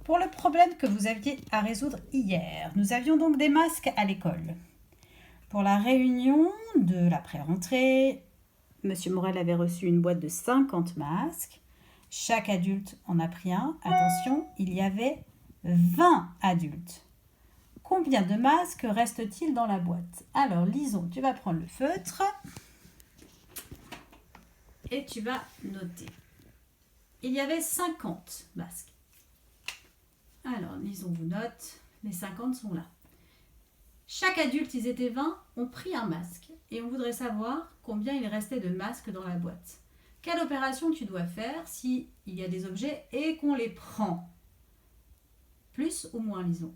Pour le problème que vous aviez à résoudre hier, nous avions donc des masques à l'école. Pour la réunion de la pré-rentrée, Monsieur Morel avait reçu une boîte de 50 masques. Chaque adulte en a pris un. Attention, il y avait 20 adultes. Combien de masques reste-t-il dans la boîte? Alors, Lison, tu vas prendre le feutre et tu vas noter. Il y avait 50 masques. Alors, Lison vous note, les 50 sont là. Chaque adulte, ils étaient 20, ont pris un masque. Et on voudrait savoir combien il restait de masques dans la boîte. Quelle opération tu dois faire s'il y a des objets et qu'on les prend? Plus ou moins, Lison?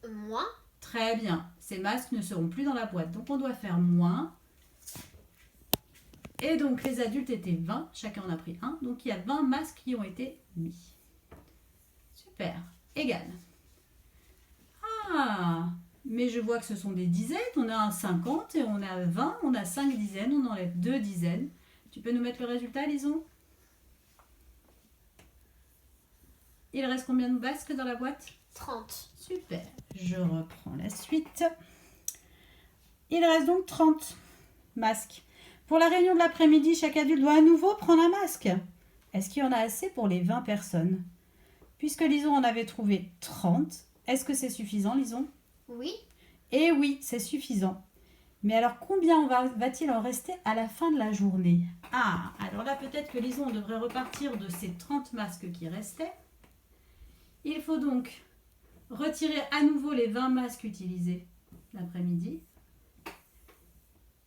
Moins. Très bien. Ces masques ne seront plus dans la boîte. Donc, on doit faire moins. Et donc, les adultes étaient 20. Chacun en a pris un. Donc, il y a 20 masques qui ont été mis. Super. Égal. Ah, mais je vois que ce sont des dizaines. On a 50 et on a 20. On a 5 dizaines. On enlève 2 dizaines. Tu peux nous mettre le résultat, Lison? Il reste combien de masques dans la boîte? 30. Super. Je reprends la suite. Il reste donc 30 masques. Pour la réunion de l'après-midi, chaque adulte doit à nouveau prendre un masque. Est-ce qu'il y en a assez pour les 20 personnes? Puisque Lison en avait trouvé 30, est-ce que c'est suffisant, Lison? Oui. Eh oui, c'est suffisant. Mais alors, combien va-t-il en rester à la fin de la journée? Ah, alors là, peut-être que Lison devrait repartir de ces 30 masques qui restaient. Il faut donc retirer à nouveau les 20 masques utilisés l'après-midi.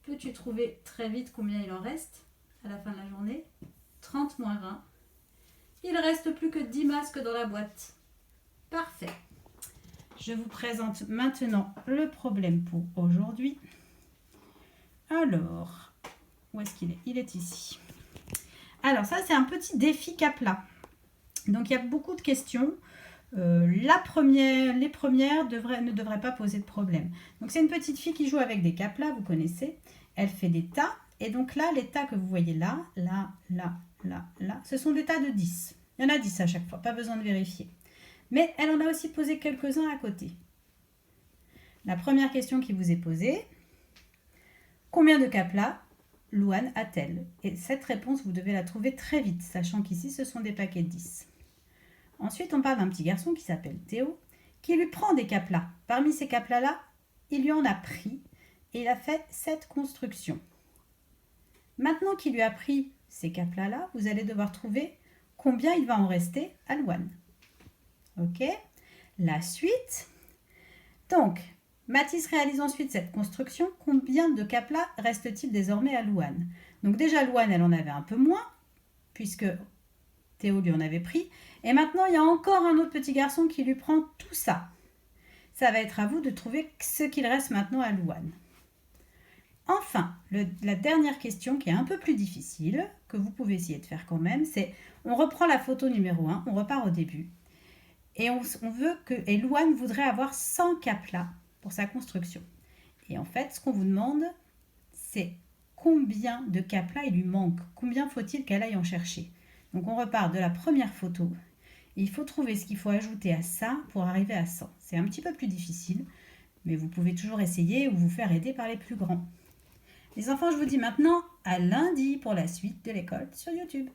Peux-tu trouver très vite combien il en reste à la fin de la journée? 30 moins 20. Il ne reste plus que 10 masques dans la boîte. Parfait. Je vous présente maintenant le problème pour aujourd'hui. Alors, où est-ce qu'il est? Il est ici. Alors, ça, c'est un petit défi Capla. Donc, il y a beaucoup de questions. Les premières ne devraient pas poser de problème. Donc, c'est une petite fille qui joue avec des Capla, vous connaissez. Elle fait des tas. Et donc là, les tas que vous voyez là, ce sont des tas de 10. Il y en a 10 à chaque fois, pas besoin de vérifier. Mais elle en a aussi posé quelques-uns à côté. La première question qui vous est posée, combien de Capla Louane a-t-elle? Et cette réponse, vous devez la trouver très vite, sachant qu'ici, ce sont des paquets de 10. Ensuite, on parle d'un petit garçon qui s'appelle Théo, qui lui prend des Capla. Parmi ces Capla-là, il lui en a pris et il a fait cette construction. Maintenant qu'il lui a pris ces Capla-là, vous allez devoir trouver combien il va en rester à Louane. Ok? La suite. Donc, Mathis réalise ensuite cette construction. Combien de Capla reste-t-il désormais à Louane? Donc déjà, Louane, elle en avait un peu moins, puisque Théo lui en avait pris. Et maintenant, il y a encore un autre petit garçon qui lui prend tout ça. Ça va être à vous de trouver ce qu'il reste maintenant à Louane. Enfin, la dernière question qui est un peu plus difficile, que vous pouvez essayer de faire quand même, c'est on reprend la photo numéro 1, on repart au début. Et et Louane voudrait avoir 100 Capla pour sa construction. Et en fait, ce qu'on vous demande, c'est combien de Capla il lui manque. Combien faut-il qu'elle aille en chercher? Donc on repart de la première photo. Et il faut trouver ce qu'il faut ajouter à ça pour arriver à 100. C'est un petit peu plus difficile, mais vous pouvez toujours essayer ou vous faire aider par les plus grands. Les enfants, je vous dis maintenant à lundi pour la suite de l'école sur YouTube.